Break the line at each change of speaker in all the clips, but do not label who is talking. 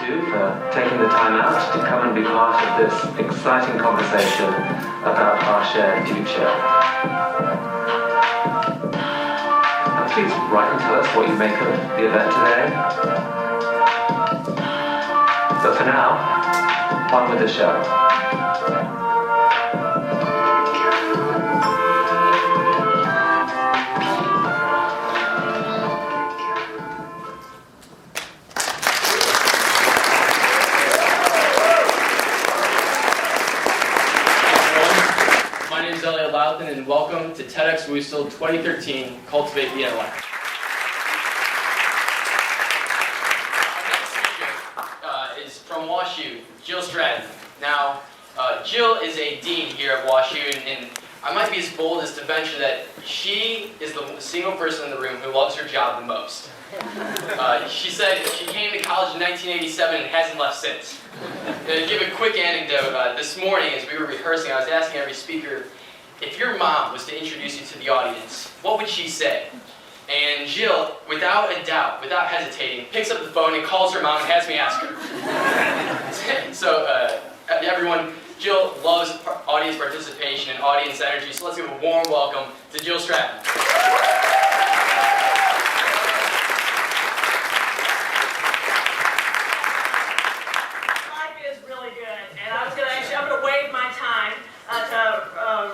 too for taking the time out to come and be part of this exciting conversation about our shared future. And please write and tell us what you make of the event today. But for now, on with the show.
And welcome to TEDx WUSTL 2013 Cultivate the Intellect. Our next speaker is from WashU, Jill Stratton. Now, Jill is a dean here at WashU, and I might be as bold as to venture that she is the single person in the room who loves her job the most. She said she came to college in 1987 and hasn't left since. To give a quick anecdote, this morning as we were rehearsing, I was asking every speaker, if your mom was to introduce you to the audience, what would she say? And Jill, without a doubt, without hesitating, picks up the phone and calls her mom and has me ask her. So, everyone, Jill loves audience participation and audience energy, so let's give a warm welcome to Jill Stratton.
Life is really good, and I'm going to waive my time to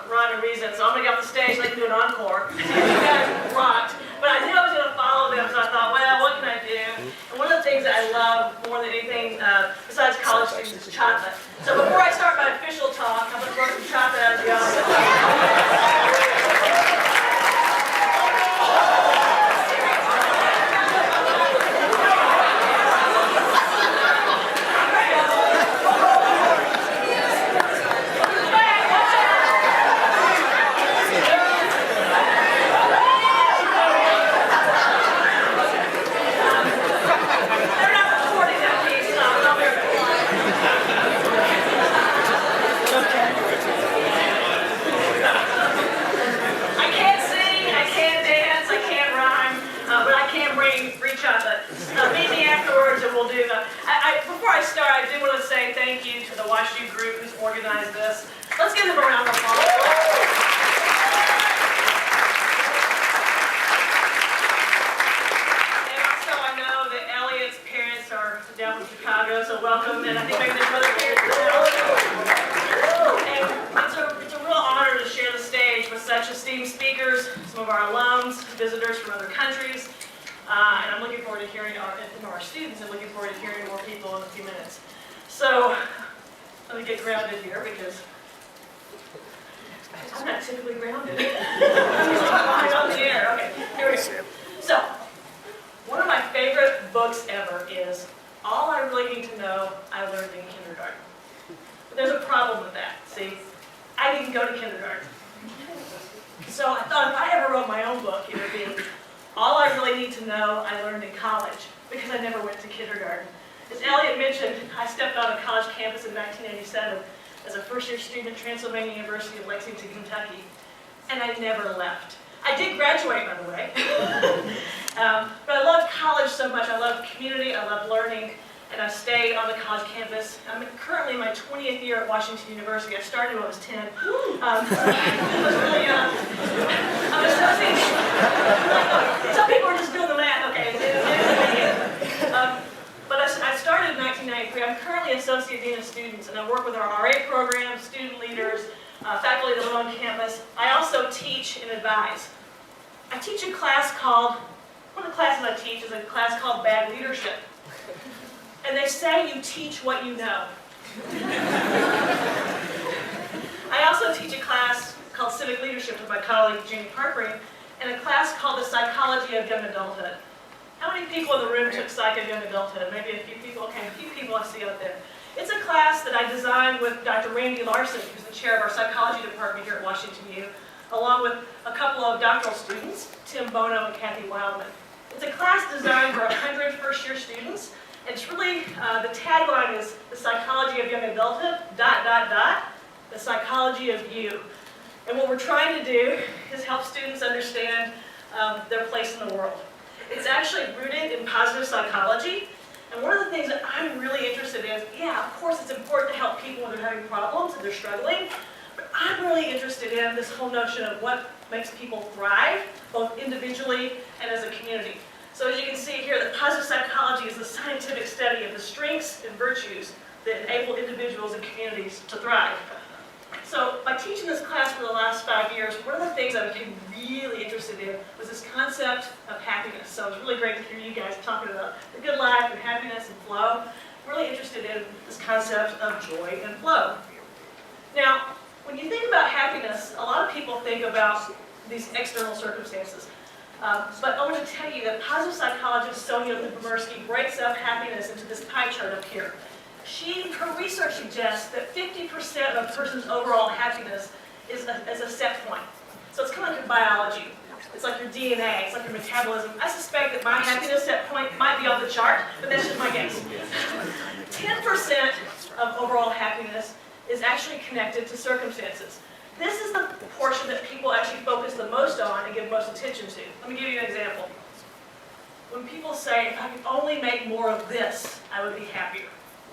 rhyme and reason, so I'm going to get off the stage so they can do an encore. You guys rocked. But I knew I was going to follow them, so I thought, well, what can I do? And one of the things that I love more than anything, besides college students, is chocolate. So before I start my official talk, I'm going to throw some chocolate at you. Before I start, I did want to say thank you to the WashU group who's organized this. Let's give them a round of applause. And also, I know that Elliot's parents are down from Chicago, so welcome. And I think maybe there's other parents as well. And it's a real honor to share the stage with such esteemed speakers, some of our alums, visitors from other countries. And I'm looking forward to hearing our students and looking forward to hearing more people in a few minutes. So, let me get grounded here because I'm not typically grounded. I'm just flying on the air. Okay, here we go. So, one of my favorite books ever is All I Really Need to Know I Learned in Kindergarten. But there's a problem with that. See, I didn't go to kindergarten. So I thought if I ever wrote my own book, it would be All I Really Need to Know I Learned in College, because I never went to kindergarten. As Elliot mentioned, I stepped on a college campus in 1987 as a first-year student at Transylvania University of Lexington, Kentucky, and I never left. I did graduate, by the way, but I loved college so much. I loved community, I loved learning, and I stayed on the college campus. I'm currently in my 20th year at Washington University. I started when I was 10. I was really young. I'm associate. Some people are just doing the math. Okay. But I started in 1993. I'm currently Associate Dean of Students, and I work with our RA program, student leaders, faculty that live on campus. I also teach and advise. I teach a class called, one of the classes I teach is a class called Bad Leadership. And they say you teach what you know. I also teach a class called Civic Leadership with my colleague Jamie Parkering, and a class called The Psychology of Young Adulthood. How many people in the room took Psych of Young Adulthood? Maybe a few people. Okay, a few people I see out there. It's a class that I designed with Dr. Randy Larson, who's the chair of our psychology department here at Washington U, along with a couple of doctoral students, Tim Bono and Kathy Wildman. It's a class designed for 100 first-year students. It's really, the tagline is the psychology of young adulthood, ... the psychology of you. And what we're trying to do is help students understand their place in the world. It's actually rooted in positive psychology. And one of the things that I'm really Now, of course, it's important to help people when they're having problems and they're struggling, but I'm really interested in this whole notion of what makes people thrive, both individually and as a community. So as you can see here, that positive psychology is the scientific study of the strengths and virtues that enable individuals and communities to thrive. So by teaching this class for the last 5 years, one of the things I became really interested in was this concept of happiness. So it was really great to hear you guys talking about the good life and happiness and flow. Really interested in this concept of joy and flow. Now, when you think about happiness, a lot of people think about these external circumstances. But I want to tell you that positive psychologist Sonia Lyubomirsky breaks up happiness into this pie chart up here. Her research suggests that 50% of a person's overall happiness is a set point. So it's kind of like your biology. It's like your DNA, it's like your metabolism. I suspect that my happiness set point might be off the chart, but that's just my guess. 10% of overall happiness is actually connected to circumstances. This is the portion that people actually focus the most on and give most attention to. Let me give you an example. When people say, if I could only make more of this, I would be happier.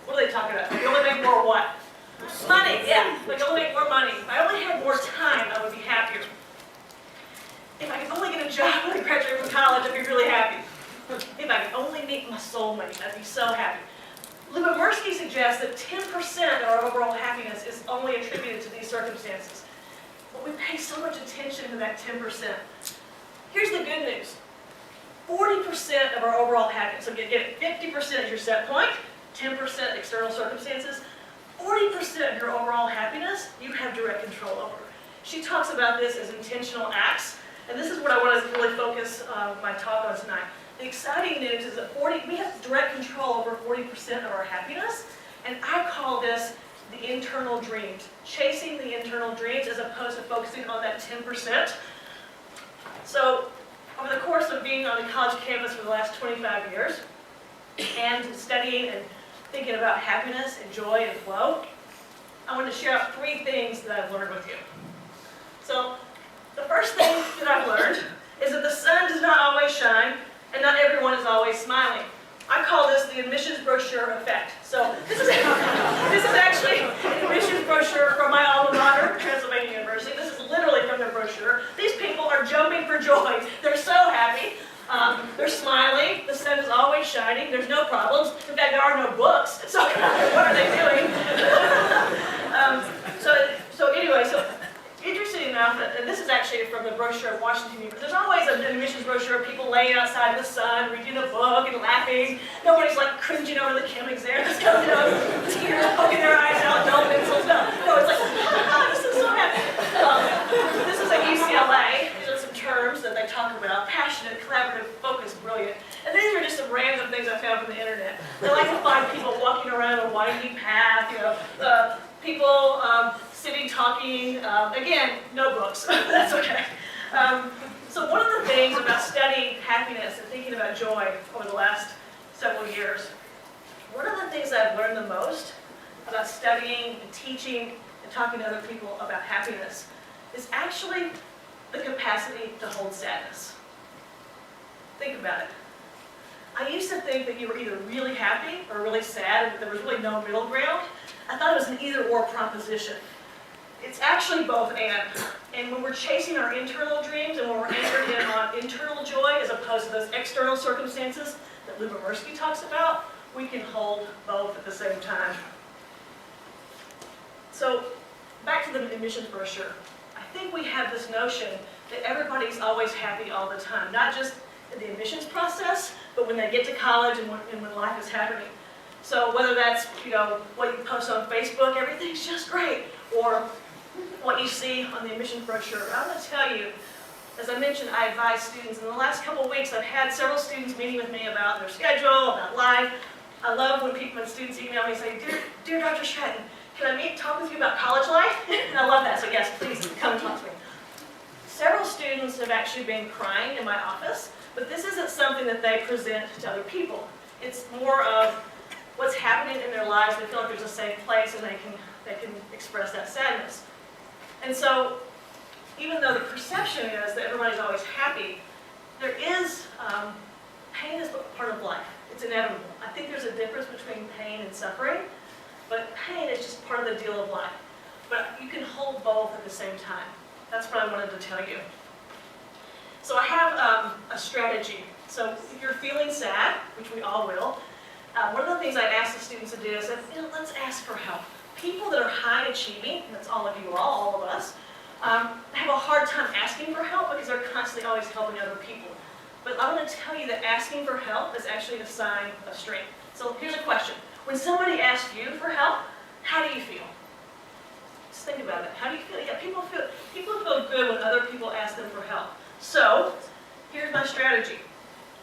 What are they talking about? If you only make more what? Money, yeah. If I could only make more money. If I only had more time, I would be happier. If I could only get a job when I graduate from college, I'd be really happy. If I could only meet my soulmate, I'd be so happy. Lyubomirsky suggests that 10% of our overall happiness is only attributed to these circumstances. But we pay so much attention to that 10%. Here's the good news. 40% of our overall happiness, so get it, 50% is your set point, 10% external circumstances, 40% of your overall happiness you have direct control over. She talks about this as intentional acts, and this is what I want to really focus my talk on tonight. The exciting news is that we have direct control over 40% of our happiness, and I call this the internal dreams, chasing the internal dreams as opposed to focusing on that 10%. So over the course of being on the college campus for the last 25 years and studying and thinking about happiness and joy and flow, I want to share 3 things that I've learned with you. So the first thing that I've learned is that the sun does not always shine and not everyone is always smiling. I call this the admissions brochure effect. So this is actually an admissions brochure from my alma mater, Transylvania University. This is literally from their brochure. These people are jumping for joy. They're so happy. They're smiling. The sun is always shining. There's no problems. In fact, there are no books. So what are they doing? So anyway, interesting enough, and this is actually from the brochure of Washington University. There's always an admissions brochure of people laying outside in the sun, reading a book and laughing. Nobody's like cringing over the chem exam. It's kind of, tears poking their eyes out, no pencils. No, it's like, this is so happy. This is at UCLA. These are some terms that they talk about: passionate, collaborative, focused, brilliant. And these are just some random things I found from the internet. They like to find people walking around a winding path, people sitting, talking. Again, no books. That's okay. So one of the things about studying happiness and thinking about joy over the last several years, one of the things I've learned the most about studying and teaching and talking to other people about happiness is actually the capacity to hold sadness. Think about it. I used to think that you were either really happy or really sad, and that there was really no middle ground. I thought it was an either-or proposition. It's actually both and. And when we're chasing our internal dreams and when we're anchored in on internal joy as opposed to those external circumstances that Lyubomirsky talks about, we can hold both at the same time. So back to the admissions brochure. I think we have this notion that everybody's always happy all the time, not just in the admissions process, but when they get to college and when life is happening. So whether that's what you post on Facebook, everything's just great, or what you see on the admissions brochure. I'm going to tell you, as I mentioned, I advise students. In the last couple of weeks, I've had several students meeting with me about their schedule, about life. I love when students email me and say, Dear Dr. Stratton, can I talk with you about college life? And I love that, so yes, please come and talk to me. Several students have actually been crying in my office, but this isn't something that they present to other people. It's more of what's happening in their lives. They feel like there's a safe place and they can express that sadness. And so, even though the perception is that everybody's always happy, there is, pain is part of life. It's inevitable. I think there's a difference between pain and suffering. But pain is just part of the deal of life. But you can hold both at the same time. That's what I wanted to tell you. So I have a strategy. So if you're feeling sad, which we all will, one of the things I ask the students to do is, let's ask for help. People that are high achieving, that's all of you all of us, have a hard time asking for help because they're constantly always helping other people. But I want to tell you that asking for help is actually a sign of strength. So here's a question. When somebody asks you for help, how do you feel? Just think about it. How do you feel? Yeah, people feel good when other people ask them for help. So here's my strategy.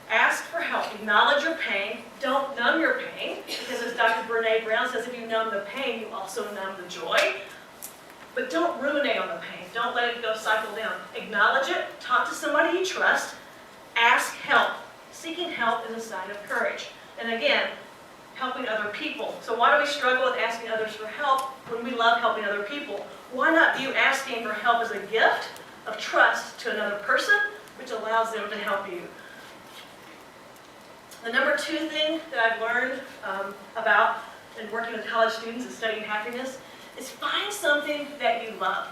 Ask for help. Acknowledge your pain. Don't numb your pain, because as Dr. Brene Brown says, if you numb the pain, you also numb the joy. But don't ruminate on the pain. Don't let it go cycle down. Acknowledge it. Talk to somebody you trust. Ask help. Seeking help is a sign of courage. And again, helping other people. So why do we struggle with asking others for help when we love helping other people? Why not view asking for help as a gift of trust to another person, which allows them to help you? The number 2 thing that I've learned about in working with college students and studying happiness is find something that you love.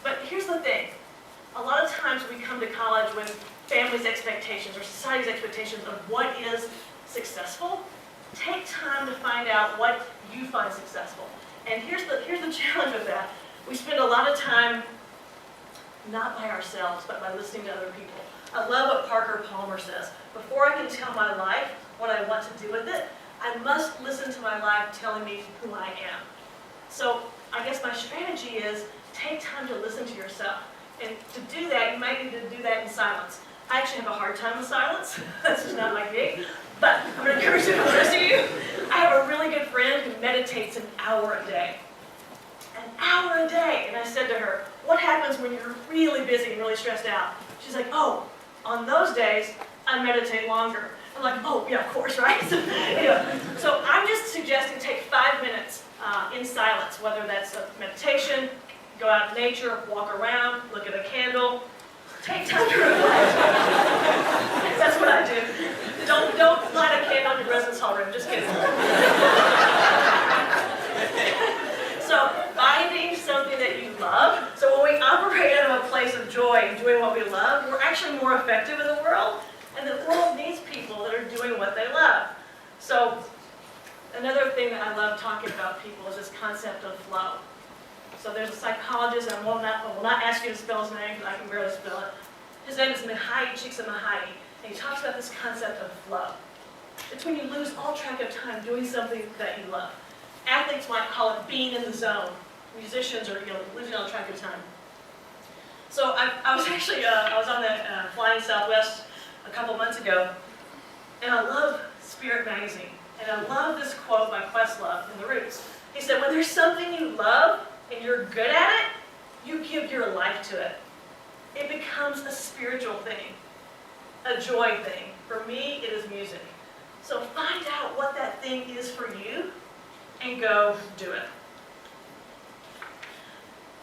But here's the thing. A lot of times we come to college with family's expectations or society's expectations of what is successful. Take time to find out what you find successful. And here's the challenge with that. We spend a lot of time not by ourselves, but by listening to other people. I love what Parker Palmer says. Before I can tell my life what I want to do with it, I must listen to my life telling me who I am. So I guess my strategy is take time to listen to yourself. And to do that, you might need to do that in silence. I actually have a hard time with silence. That's just not my gig. But I'm going to encourage you, the rest of you. I have a really good friend who meditates an hour a day. An hour a day. And I said to her, what happens when you're really busy and really stressed out? She's like, oh, on those days, I meditate longer. I'm like, oh, yeah, of course, right? So I'm just suggesting take 5 minutes in silence, whether that's a meditation, go out in nature, walk around, look at a candle. Take time to reflect. That's what I do. Don't light a candle in your residence hall room. Just kidding. So finding something that you love. So when we operate out of a place of joy and doing what we love, we're actually more effective in the world. And the world needs people that are doing what they love. So another thing that I love talking about people is this concept of flow. So there's a psychologist, and I will not ask you to spell his name because I can barely spell it. His name is Mihaly Csikszentmihalyi, and he talks about this concept of flow. It's when you lose all track of time doing something that you love. Athletes might call it being in the zone. Musicians are losing all track of time. So I was actually I was on the Flying Southwest a couple months ago, and I love Spirit magazine, and I love this quote by Questlove in The Roots. He said, when there's something you love and you're good at it, you give your life to it. It becomes a spiritual thing, a joy thing. For me, it is music. So find out what that thing is for you and go do it.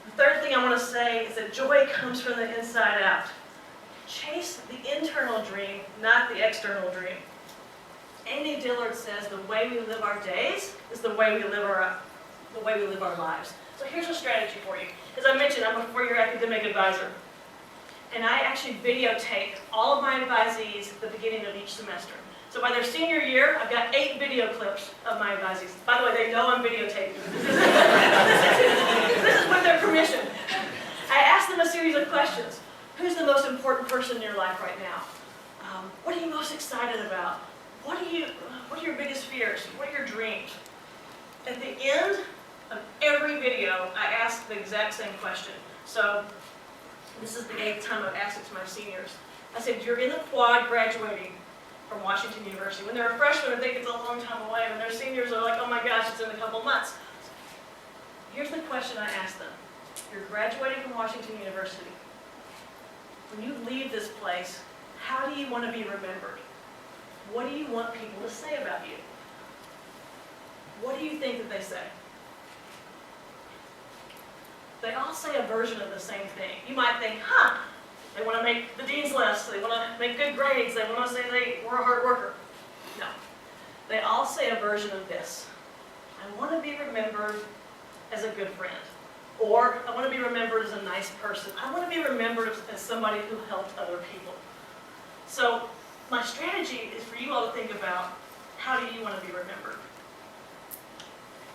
The third thing I want to say is that joy comes from the inside out. Chase the internal dream, not the external dream. Andy Dillard says the way we live our days is the way we live our lives. So here's a strategy for you. As I mentioned, I'm a 4-year academic advisor. And I actually videotape all of my advisees at the beginning of each semester. So by their senior year, I've got 8 video clips of my advisees. By the way, they know I'm videotaping. This is with their permission. I ask them a series of questions. Who's the most important person in your life right now? What are you most excited about? What are your biggest fears? What are your dreams? At the end of every video, I ask the exact same question. So this is the 8th time I've asked it to my seniors. I said, you're in the quad graduating from Washington University. When they're a freshman, I think it's a long time away. When they're seniors, they're like, oh my gosh, it's in a couple months. Here's the question I ask them. You're graduating from Washington University. When you leave this place, how do you want to be remembered? What do you want people to say about you? What do you think that they say? They all say a version of the same thing. You might think, they want to make the dean's list, they want to make good grades, they want to say they were a hard worker. No. They all say a version of this. I want to be remembered as a good friend. Or I want to be remembered as a nice person. I want to be remembered as somebody who helped other people. So my strategy is for you all to think about, how do you want to be remembered?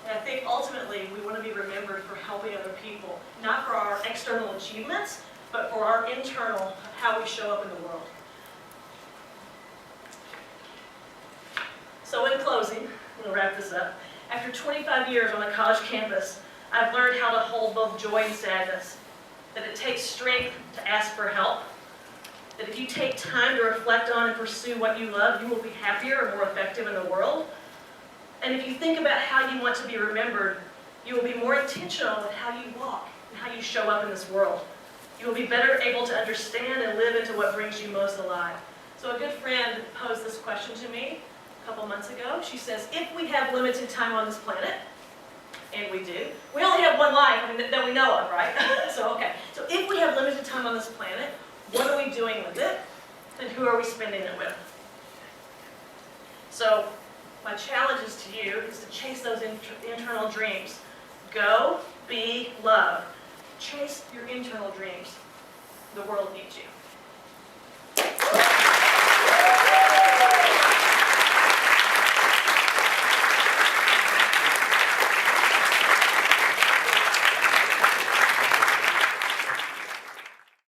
And I think ultimately we want to be remembered for helping other people, not for our external achievements, but for our internal, how we show up in the world. So in closing, I'm going to wrap this up. After 25 years on a college campus, I've learned how to hold both joy and sadness, that it takes strength to ask for help, that if you take time to reflect on and pursue what you love, you will be happier and more effective in the world. And if you think about how you want to be remembered, you will be more intentional with how you walk and how you show up in this world. You will be better able to understand and live into what brings you most alive. So a good friend posed this question to me a couple months ago. She says, if we have limited time on this planet, and we do, we only have one life that we know of, right? So if we have limited time on this planet, what are we doing with it? And who are we spending it with? So my challenge is to you is to chase those internal dreams. Go, be, love. Chase your internal dreams. The world needs you.